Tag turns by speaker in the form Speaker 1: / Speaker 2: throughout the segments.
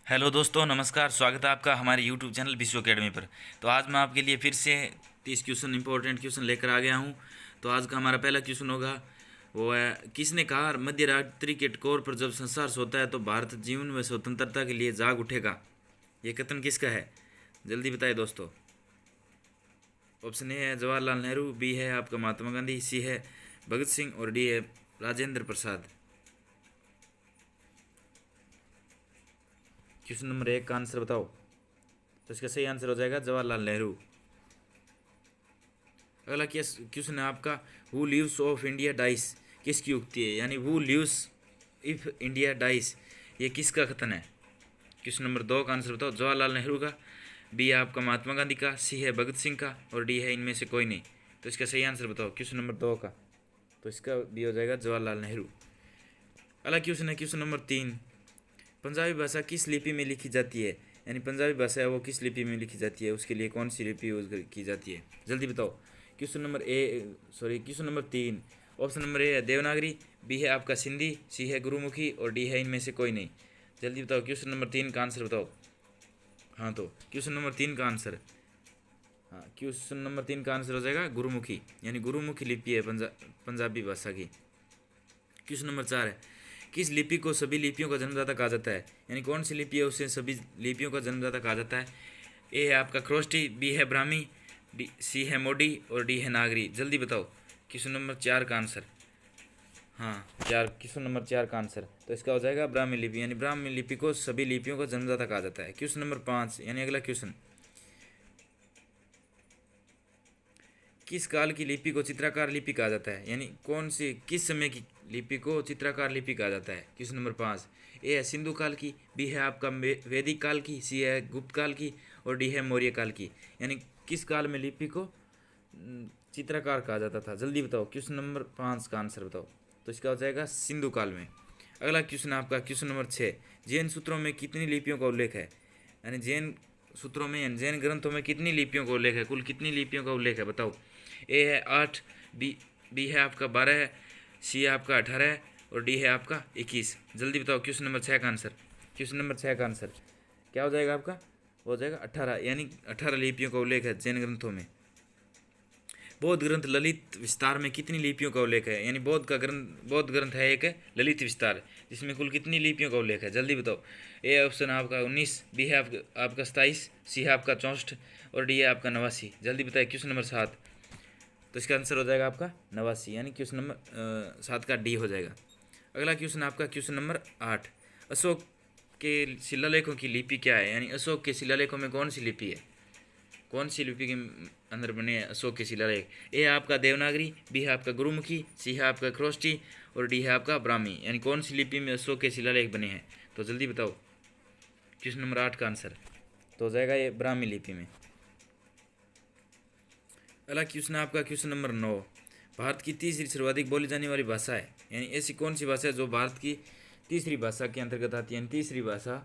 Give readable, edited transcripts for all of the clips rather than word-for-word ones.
Speaker 1: Hello दोस्तों, नमस्कार। स्वागत है आपका हमारे यूट्यूब चैनल विश्व अकेडमी पर। तो आज मैं आपके लिए फिर से 30 क्वेश्चन इंपॉर्टेंट क्वेश्चन लेकर आ गया हूँ। तो आज का हमारा पहला क्वेश्चन होगा, वो है, किसने कहा मध्य रात्रि के टकोर पर जब संसार सोता है तो भारत जीवन व स्वतंत्रता के लिए जाग उठेगा। ये कथन किसका है? जल्दी बताए दोस्तों। ऑप्शन ए है जवाहरलाल नेहरू, बी है आपका महात्मा गांधी, सी है भगत सिंह और डी है राजेंद्र प्रसाद। क्वेश्चन नंबर 1 का आंसर बताओ। तो इसका सही आंसर हो जाएगा जवाहरलाल नेहरू। अगला क्वेश्चन है आपका, who lives of India dies, किसकी उक्ति है? यानी who lives if India dies, ये किसका कथन है? क्वेश्चन नंबर 2 का आंसर बताओ। जवाहरलाल नेहरू का, बी है आपका महात्मा गांधी का, सी है भगत सिंह का और डी है इनमें से कोई नहीं। तो इसका सही आंसर बताओ क्वेश्चन नंबर 2 का। तो इसका बी हो जाएगा जवाहरलाल नेहरू। अगला क्वेश्चन है क्वेश्चन नंबर 3, पंजाबी भाषा किस लिपि में लिखी जाती है? यानी पंजाबी भाषा है वो किस लिपि में लिखी जाती है, उसके लिए कौन सी लिपि यूज की जाती है? जल्दी बताओ। Question number 3, option number A है देवनागरी, बी है आपका सिंधी, सी है गुरुमुखी और डी है इनमें से कोई नहीं। जल्दी बताओ क्वेश्चन नंबर 3 का आंसर बताओ। हाँ, तो क्वेश्चन नंबर 3 का आंसर, हाँ, क्वेश्चन नंबर 3 का आंसर हो जाएगा गुरुमुखी, यानी गुरुमुखी लिपि है पंजाबी भाषा की। क्वेश्चन नंबर 4 है, किस लिपि को सभी लिपियों का जन्मदाता कहा जाता है? यानी कौन सी लिपि है उसे सभी लिपियों का जन्मदाता कहा जाता है? ए है आपका खरोष्टी, बी है ब्राह्मी, सी है मोडी और डी है नागरी। जल्दी बताओ क्वेश्चन नंबर 4 का आंसर। हाँ, क्वेश्चन नंबर 4 का आंसर तो इसका हो जाएगा ब्राह्मी लिपि, यानी ब्राह्मी लिपि को सभी लिपियों का जन्मदाता कहा जाता है। क्वेश्चन नंबर 5, यानी अगला क्वेश्चन, किस काल की लिपि को चित्राकार लिपि कहा जाता है? यानी कौन सी किस समय की लिपि को चित्राकार लिपि कहा जाता है? क्वेश्चन नंबर 5, ए है सिंधु काल की, बी है आपका वैदिक काल की, सी है गुप्त काल की और डी है मौर्य काल की। यानी किस काल में लिपि को चित्रकार कहा जाता था? जल्दी बताओ क्वेश्चन नंबर 5 का आंसर बताओ। तो इसका हो जाएगा सिंधु काल में। अगला क्वेश्चन आपका क्वेश्चन नंबर 6, जैन सूत्रों में कितनी लिपियों का उल्लेख है? यानी जैन सूत्रों में यानी जैन ग्रंथों में कितनी लिपियों का उल्लेख है? कुल कितनी लिपियों का उल्लेख है बताओ। ए है 8, बी है आपका 12, सी है आपका 18 और डी है आपका 21। जल्दी बताओ क्वेश्चन नंबर 6 का आंसर। क्वेश्चन नंबर 6 का आंसर क्या हो जाएगा आपका? वो हो जाएगा 18, यानी 18 लिपियों का उल्लेख है जैन ग्रंथों में। बौद्ध ग्रंथ ललित विस्तार में कितनी लिपियों का उल्लेख है? यानी बौद्ध ग्रंथ है एक ललित विस्तार, जिसमें कुल कितनी लिपियों का उल्लेख है? जल्दी बताओ। ए ऑप्शन आपका 19, बी है आपका 27, सी है आपका 64 और डी है आपका 89। जल्दी बताइए क्वेश्चन नंबर 7। तो इसका आंसर हो जाएगा आपका 89, यानी क्वेश्चन नंबर 7 का डी हो जाएगा। अगला क्वेश्चन आपका क्वेश्चन नंबर 8, अशोक के शिलालेखों की लिपि क्या है? यानी अशोक के शिलालेखों में कौन सी लिपि है? कौन सी लिपि के अंदर बने हैं अशोक के शिलालेख? ए है आपका देवनागरी, बी है आपका गुरुमुखी, सी है आपका खरोष्टी और डी है आपका ब्राह्मी। यानी कौन सी लिपि में अशोक के शिलालेख बने हैं? तो जल्दी बताओ क्वेश्चन नंबर 8 का आंसर तो हो जाएगा ये ब्राह्मी लिपि में। अगला क्वेश्चन आपका क्वेश्चन नंबर 9, भारत की तीसरी सर्वाधिक बोली जाने वाली भाषा है? यानी ऐसी कौन सी भाषा है जो भारत की तीसरी भाषा के अंतर्गत आती है? यानी तीसरी भाषा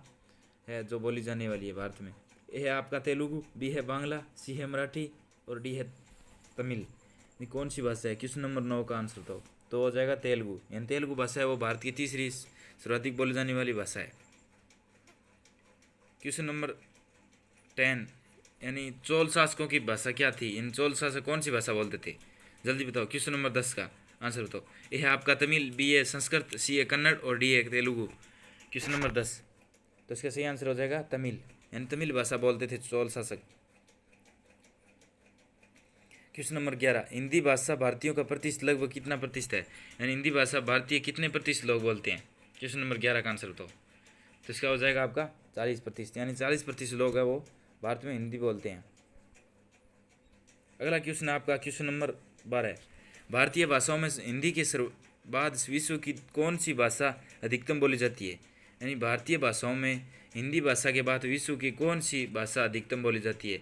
Speaker 1: है जो बोली जाने वाली है भारत में। ए है आपका तेलुगु, बी है बांग्ला, सी है मराठी और डी है तमिल। यानी कौन सी भाषा है? क्वेश्चन नंबर 9 का आंसर तो हो जाएगा तेलुगु। यानी तेलुगु भाषा है वो भारत की तीसरी सर्वाधिक बोली जाने वाली भाषा है। क्वेश्चन नंबर 10, यानी चोल शासकों की भाषा क्या थी? इन चोल शासक कौन सी भाषा बोलते थे? जल्दी बताओ क्वेश्चन नंबर 10 का आंसर बताओ। ए है आपका तमिल, बी है संस्कृत, सी है कन्नड़ और डी है तेलुगु। क्वेश्चन नंबर 10, तो इसका सही आंसर हो जाएगा तमिल, यानी तमिल भाषा बोलते थे चोल शासक। क्वेश्चन नंबर 11, हिंदी भाषा भारतीयों का प्रतिशत लगभग कितना प्रतिशत है? यानी हिंदी भाषा भारतीय कितने प्रतिशत लोग बोलते हैं? क्वेश्चन नंबर 11 का आंसर बताओ। तो इसका हो जाएगा आपका 40%, यानी 40% लोग हैं वो भारत में हिंदी बोलते हैं। अगला क्वेश्चन आपका क्वेश्चन नंबर 12, भारतीय भाषाओं में हिंदी के बाद विश्व की कौन सी भाषा अधिकतम बोली जाती है? यानी भारतीय भाषाओं में हिंदी भाषा के बाद विश्व की कौन सी भाषा अधिकतम बोली जाती है?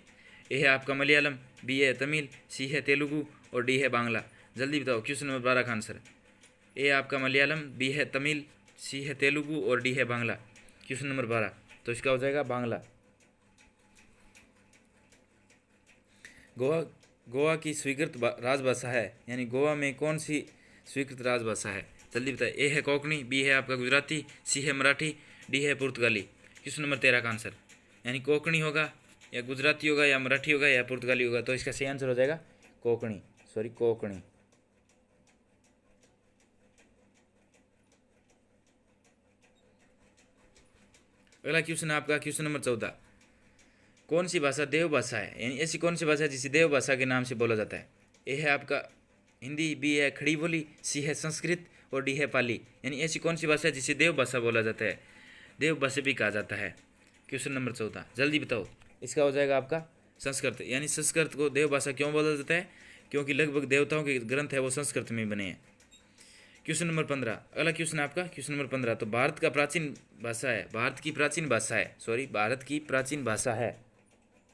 Speaker 1: ए है आपका मलयालम, बी है तमिल, सी है तेलुगु और डी है बांग्ला। जल्दी बताओ क्वेश्चन नंबर 12 का आंसर। ए आपका मलयालम, बी है तमिल, सी है तेलुगु और डी है बांग्ला। क्वेश्चन नंबर 12, तो इसका हो जाएगा बांग्ला। गोवा गोवा की स्वीकृत राजभाषा है? यानी गोवा में कौन सी स्वीकृत राजभाषा है? जल्दी बताइए। ए है कोंकणी, बी है आपका गुजराती, सी है मराठी, डी है पुर्तगाली। क्वेश्चन नंबर 13 का आंसर, यानी कोंकणी होगा या गुजराती होगा या मराठी होगा या पुर्तगाली होगा, तो इसका सही आंसर हो जाएगा कोंकणी, कोंकणी। अगला क्वेश्चन है आपका क्वेश्चन नंबर 14, कौन सी भाषा देव भाषा है, यानी ऐसी कौन सी भाषा है जिसे देव भाषा के नाम से बोला जाता है। ए है आपका हिंदी, बी है खड़ी बोली, सी है संस्कृत और डी है पाली। यानी ऐसी कौन सी भाषा है जिसे देव भाषा बोला जाता है, देव भाषा भी कहा जाता है। क्वेश्चन नंबर 14 जल्दी बताओ, इसका हो जाएगा आपका संस्कृत। यानी संस्कृत को देव भाषा क्यों बोला जाता है, क्योंकि लगभग देवताओं के ग्रंथ है वो संस्कृत में बने हैं। क्वेश्चन नंबर 15, अगला क्वेश्चन है आपका क्वेश्चन नंबर 15, तो भारत का प्राचीन भाषा है, भारत की प्राचीन भाषा है, भारत की प्राचीन भाषा है,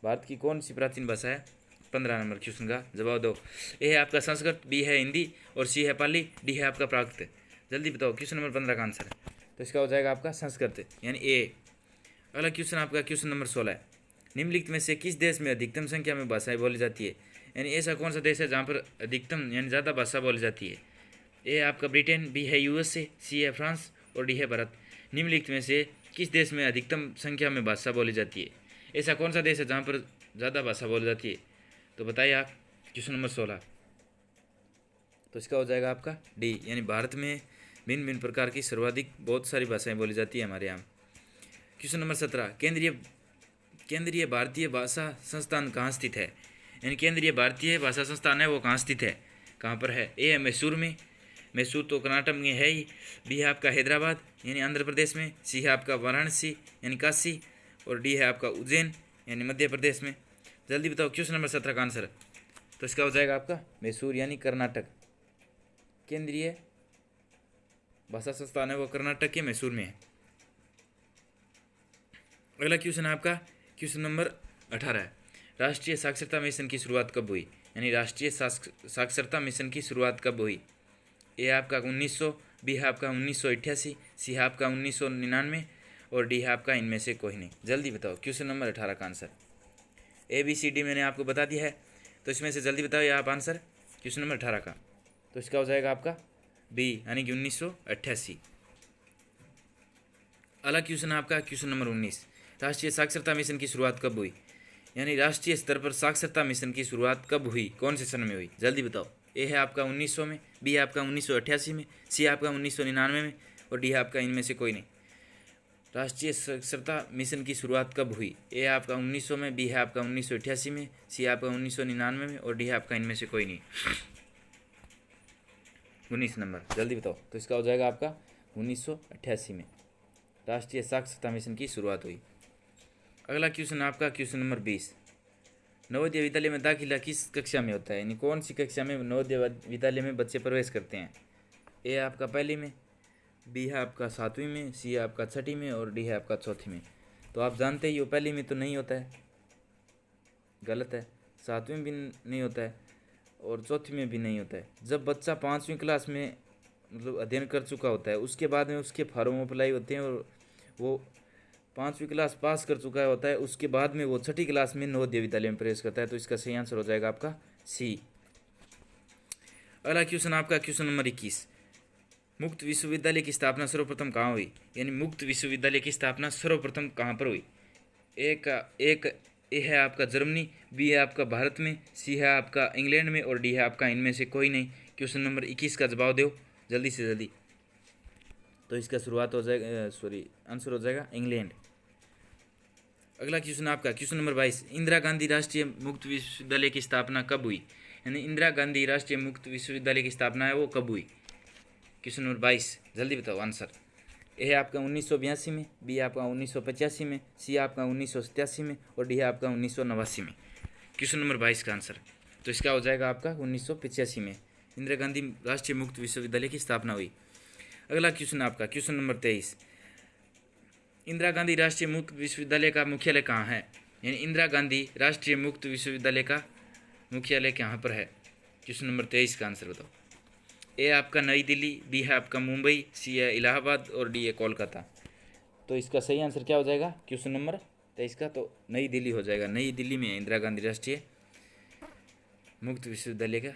Speaker 1: भारत की कौन सी प्राचीन भाषा है। 15 नंबर क्वेश्चन का जवाब दो। ए है आपका संस्कृत, बी है हिंदी और सी है पाली, डी है आपका प्राकृत। जल्दी बताओ क्वेश्चन नंबर 15 का आंसर, तो इसका हो जाएगा आपका संस्कृत, यानी ए। अगला क्वेश्चन आपका क्वेश्चन नंबर 16 है, निम्नलिखित में से किस देश में अधिकतम संख्या में भाषाएं बोली जाती है, यानी ऐसा कौन सा देश है जहाँ पर अधिकतम यानी ज़्यादा भाषा बोली जाती है। ए आपका ब्रिटेन, बी है यूएसए, सी है फ्रांस और डी है भारत। निम्नलिखित में से किस देश में अधिकतम संख्या में भाषा बोली जाती है, ऐसा कौन सा देश है जहाँ पर ज़्यादा भाषा बोली जाती है, तो बताइए आप। क्वेश्चन नंबर 16, तो इसका हो जाएगा आपका डी, यानी भारत में भिन्न भिन्न प्रकार की सर्वाधिक बहुत सारी भाषाएं बोली जाती है हमारे यहाँ। क्वेश्चन नंबर 17, केंद्रीय भारतीय भाषा संस्थान कहाँ स्थित है, यानी केंद्रीय भारतीय भाषा संस्थान है वो कहाँ स्थित है, कहाँ पर है। ए है मैसूर में, मैसूर तो कर्नाटक में है ही, बी है आपका हैदराबाद यानी आंध्र प्रदेश में, सी है आपका वाराणसी यानी काशी और डी है आपका उज्जैन यानी मध्य प्रदेश में। जल्दी बताओ क्वेश्चन नंबर 17 का आंसर, तो इसका हो जाएगा आपका मैसूर यानी कर्नाटक, केंद्रीय भाषा संस्थान है वो कर्नाटक के मैसूर में है। अगला क्वेश्चन है आपका क्वेश्चन नंबर 18 है, राष्ट्रीय साक्षरता मिशन की शुरुआत कब हुई, यानी राष्ट्रीय साक्षरता मिशन की शुरुआत कब हुई। ए आपका 1900, बी है आपका 1988, सी है आपका 1999 और डी है आपका इनमें से कोई नहीं। जल्दी बताओ क्वेश्चन नंबर 18 का answer. A B C D मैंने आपको बता दिया है, तो इसमें से जल्दी बताओ आप आंसर क्वेश्चन नंबर 18 का, तो इसका हो जाएगा आपका बी यानी कि 1988। अगला क्वेश्चन है आपका क्वेश्चन नंबर 19, राष्ट्रीय साक्षरता मिशन की शुरुआत कब हुई, यानी राष्ट्रीय स्तर पर साक्षरता मिशन की शुरुआत कब हुई, कौन से सन में हुई। जल्दी बताओ। ए है आपका 1900 में, बी है आपका 1988 में, सी है आपका 1999 में और डी है आपका इनमें से कोई नहीं। राष्ट्रीय साक्षरता मिशन की शुरुआत कब हुई। ए है आपका 1900 में, बी है आपका 1988 में, सी है आपका 1999 में और डी है आपका इनमें से कोई नहीं। 19 नंबर जल्दी बताओ, तो इसका हो जाएगा आपका 1988 में राष्ट्रीय साक्षरता मिशन की शुरुआत हुई। अगला क्वेश्चन आपका क्वेश्चन नंबर 20, नवोदय विद्यालय में दाखिला किस कक्षा में होता है, यानी कौन सी कक्षा में नवोदय विद्यालय में बच्चे प्रवेश करते हैं। ए है आपका पहली में, बी है आपका 7वीं में, सी है आपका 6ठी में और डी है आपका 4थी में। तो आप जानते ही हो पहली में तो नहीं होता है, गलत है, 7वीं भी नहीं होता है और 4थी में भी नहीं होता है। जब बच्चा 5वीं क्लास में मतलब अध्ययन कर चुका होता है उसके बाद में उसके फॉर्म अप्लाई होते हैं और वो 5वीं क्लास पास कर चुका होता है, उसके बाद में वो 6ठी क्लास में नवोदय विद्यालय में प्रवेश करता है, तो इसका सही आंसर हो जाएगा आपका सी। अगला क्वेश्चन आपका क्वेश्चन नंबर 21, मुक्त विश्वविद्यालय की स्थापना सर्वप्रथम कहाँ हुई, यानी मुक्त विश्वविद्यालय की स्थापना सर्वप्रथम कहाँ पर हुई। ए है आपका जर्मनी, बी है आपका भारत में, सी है आपका इंग्लैंड में और डी है आपका इनमें से कोई नहीं। क्वेश्चन नंबर 21 का जवाब दो जल्दी से जल्दी, तो इसका शुरुआत हो जाएगा आंसर हो जाएगा इंग्लैंड। अगला क्वेश्चन आपका क्वेश्चन नंबर 22, इंदिरा गांधी राष्ट्रीय मुक्त विश्वविद्यालय की स्थापना कब हुई, यानी इंदिरा गांधी राष्ट्रीय मुक्त विश्वविद्यालय की स्थापना है वो कब हुई। क्वेश्चन नंबर 22 जल्दी बताओ आंसर। ए है आपका 1982 में, बी है आपका 1985 में, सी है आपका 1987 में और डी है आपका 1989 में। क्वेश्चन नंबर 22 का आंसर, तो इसका हो जाएगा आपका 1985 में इंदिरा गांधी राष्ट्रीय मुक्त विश्वविद्यालय की स्थापना हुई। अगला क्वेश्चन आपका क्वेश्चन नंबर 23, इंदिरा गांधी राष्ट्रीय मुक्त विश्वविद्यालय का मुख्यालय कहाँ है, यानी इंदिरा गांधी राष्ट्रीय मुक्त विश्वविद्यालय का मुख्यालय कहाँ पर है। क्वेश्चन नंबर 23 का आंसर बताओ। ए आपका नई दिल्ली, बी है आपका मुंबई, सी है इलाहाबाद और डी है कोलकाता। तो इसका सही आंसर क्या हो जाएगा क्वेश्चन नंबर 23 का, तो नई दिल्ली हो जाएगा। नई दिल्ली में इंदिरा गांधी राष्ट्रीय मुक्त विश्वविद्यालय का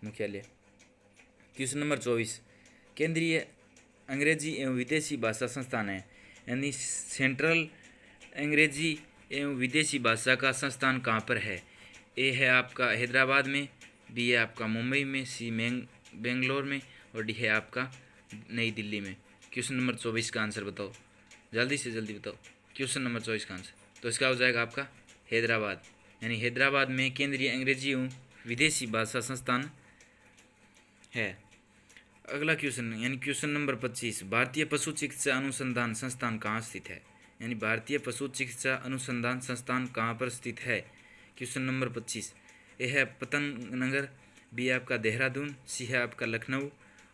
Speaker 1: मुख्यालय। क्वेश्चन नंबर 24, अंग्रेजी एवं विदेशी भाषा संस्थान है, यानी सेंट्रल अंग्रेजी एवं विदेशी भाषा का संस्थान कहाँ पर है? ए है आपका हैदराबाद में, बी है आपका मुंबई में, सी बेंगलोर में और डी है आपका नई दिल्ली में। क्वेश्चन नंबर 24 का आंसर बताओ, जल्दी से जल्दी बताओ। क्वेश्चन नंबर 24 का आंसर तो इसका हो जाएगा आपका हैदराबाद, यानी हैदराबाद में केंद्रीय अंग्रेजी एवं विदेशी भाषा संस्थान है। अगला क्वेश्चन यानी क्वेश्चन नंबर 25, भारतीय पशु चिकित्सा अनुसंधान संस्थान कहाँ स्थित है? यानी भारतीय पशु चिकित्सा अनुसंधान संस्थान कहाँ पर स्थित है? क्वेश्चन नंबर 25, ए है पतंग नगर, बी है आपका देहरादून, सी है आपका लखनऊ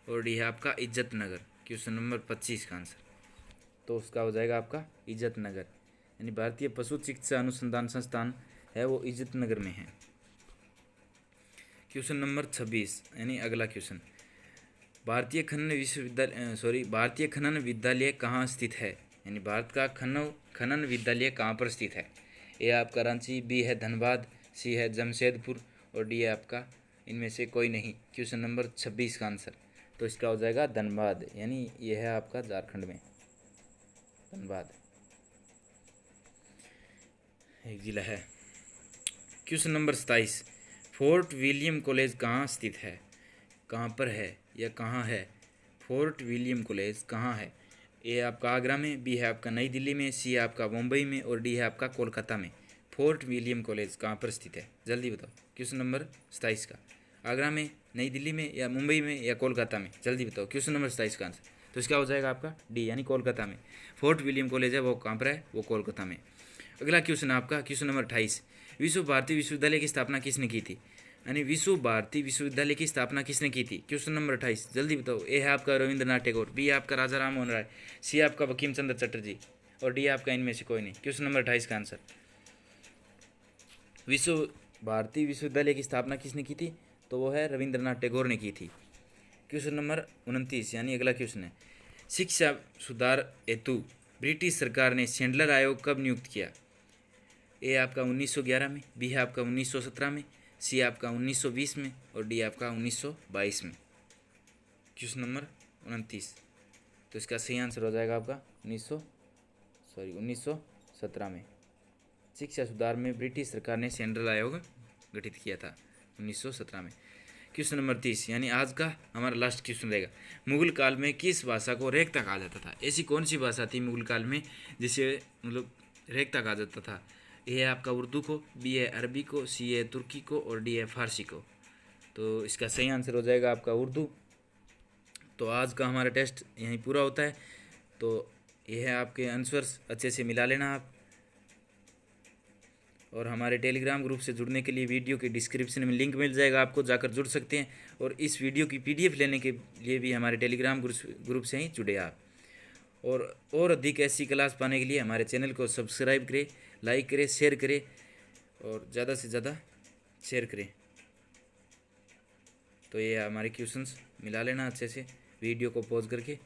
Speaker 1: और डी है आपका इज्जत नगर। क्वेश्चन नंबर 25 का आंसर तो उसका हो जाएगा आपका इज्जत नगर, यानी भारतीय पशु चिकित्सा अनुसंधान संस्थान है वो इज्जत नगर में है। क्वेश्चन नंबर 26 यानी अगला क्वेश्चन, भारतीय खनन विद्यालय कहाँ स्थित है? यानी भारत का खनन विद्यालय कहाँ पर स्थित है? ए आपका रांची, बी है धनबाद, सी है जमशेदपुर और डी है आपका इनमें से कोई नहीं। क्वेश्चन नंबर 26 का आंसर तो इसका हो जाएगा धनबाद, यानी यह है आपका झारखंड में धनबाद एक जिला है। Question number 27, fort William college कहाँ स्थित है? कहाँ पर है या कहाँ है? फोर्ट विलियम कॉलेज कहाँ है? ए आपका आगरा में, बी है आपका नई दिल्ली में, सी है आपका मुंबई में और डी है आपका कोलकाता में। फोर्ट विलियम कॉलेज कहाँ पर स्थित है? जल्दी बताओ। क्वेश्चन नंबर 27 का, आगरा में, नई दिल्ली में या मुंबई में या कोलकाता में? जल्दी बताओ। क्वेश्चन नंबर 27 का आंसर तो इसका हो जाएगा आपका डी, यानी कोलकाता में। फोर्ट विलियम कॉलेज है वो कहाँ पर है? वो कोलकाता में। अगला क्वेश्चन आपका क्वेश्चन नंबर 28, विश्व भारती विश्वविद्यालय की स्थापना किसने की थी? यानी विश्व भारती विश्वविद्यालय की स्थापना किसने की थी? क्वेश्चन नंबर 28 जल्दी बताओ। ए है आपका रविंद्रनाथ टैगोर, बी है आपका राजा राम मोहन राय, सी है आपका बंकिम चंद्र चटर्जी और डी है आपका इनमें से कोई नहीं। क्वेश्चन नंबर 28 का आंसर, विश्व भारती विश्वविद्यालय की स्थापना किसने की थी? तो वो है रविंद्रनाथ टैगोर ने की थी। क्वेश्चन नंबर 29 यानी अगला क्वेश्चन है, शिक्षा सुधार हेतु ब्रिटिश सरकार ने सैंडलर आयोग कब नियुक्त किया? ए आपका 1911 में, बी है आपका 1917 में, सी आपका 1920 में और डी आपका 1922 में। क्वेश्चन नंबर 29 तो इसका सही आंसर हो जाएगा आपका 1917 में। शिक्षा सुधार में ब्रिटिश सरकार ने सेंट्रल आयोग गठित किया था 1917 में। क्वेश्चन नंबर 30 यानी आज का हमारा लास्ट क्वेश्चन रहेगा, मुगल काल में किस भाषा को रेख्ता कहा जाता था? ऐसी कौन सी भाषा थी मुगल काल में जिसे मतलब रेख्ता कहा जाता था? ए है आपका उर्दू को, बी है अरबी को, सी है तुर्की को और डी है फारसी को। तो इसका सही आंसर हो जाएगा आपका उर्दू। तो आज का हमारा टेस्ट यहीं पूरा होता है। तो ये है आपके आंसर्स, अच्छे से मिला लेना आप। और हमारे टेलीग्राम ग्रुप से जुड़ने के लिए वीडियो के डिस्क्रिप्शन में लिंक मिल जाएगा, आपको जाकर जुड़ सकते हैं। और इस वीडियो की PDF लेने के लिए भी हमारे टेलीग्राम ग्रुप से ही जुड़े आप। और अधिक ऐसी क्लास पाने के लिए हमारे चैनल को सब्सक्राइब करें, लाइक करें, शेयर करें और ज़्यादा से ज़्यादा शेयर करें। तो ये हमारे क्वेश्चंस मिला लेना अच्छे से, वीडियो को पॉज करके।